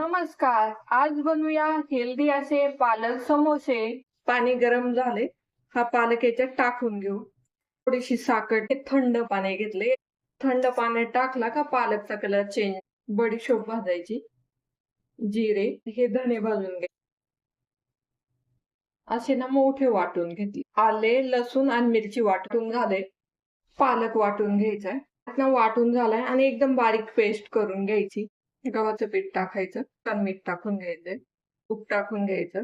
नमस्कार. आज बनवूया हेल्दी असे पालक समोसे. पाणी गरम झाले. हा पालक याच्यात टाकून घेऊ. थोडीशी साखर, हे थंड पाणी घेतले. थंड पाण्यात टाकला का पालकचा कलर चेंज. बडीशोप भाजायची, जिरे, हे धणे भाजून घे. असे ना मोठे वाटून घेतले. आले, लसूण आणि मिरची वाटून झाले. पालक वाटून घ्यायचा. आता वाटून झालाय आणि एकदम बारीक पेस्ट करून घ्यायची. गव्हाचं पीठ टाकायचं, तर मीठ टाकून घ्यायचं, तूप टाकून घ्यायचं.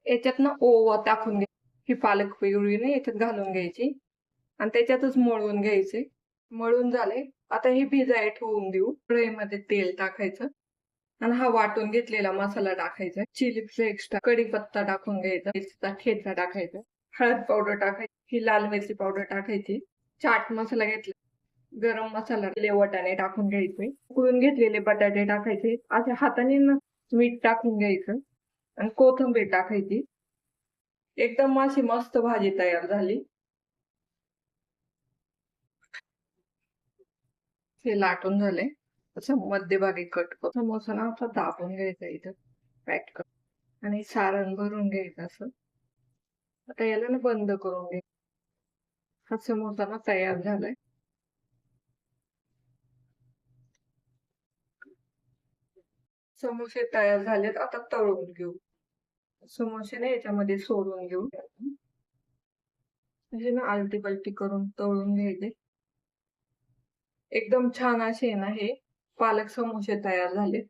याच्यात ना ओवा टाकून घ्यायची. ही पालक पिवळी ना याच्यात घालून घ्यायची आणि त्याच्यातच मळून घ्यायचे. मळून झाले. आता हे भिजायला ठेवून देऊ. कढईमध्ये तेल टाकायचं आणि हा वाटून घेतलेला मसाला टाकायचा. चिली फ्लेक्स, कढीपत्ता टाकून घ्यायचा, मिरचीचा ठेचा टाकायचा, हळद पावडर टाकायची, ही लाल मिरची पावडर टाकायची, चाट मसाला घेतला, गरम मसाला, वाटाणे टाकून घ्यायचे, उकळून घेतलेले बटाटे टाकायचे. अशा हाताने ना मीठ टाकून घ्यायचं आणि कोथिंबीर टाकायची. एकदम अशी मस्त भाजी तयार झाली. हे लाटून झाले. असं मध्यभागी कट करून समोसा ना असा दाबून घ्यायचा, इथं पॅक कर आणि सारण भरून घ्यायचं असं. आता याला ना बंद करून घे. हा समोसा ना तयार झालाय. समोसे तयार झालेत. आता तळून घेऊ. समोसे ना याच्यामध्ये सोडून घेऊ. म्हणजे ना आलटी पलटी करून तळून घ्यायचे. एकदम छान असे ना हे पालक समोसे तयार झाले.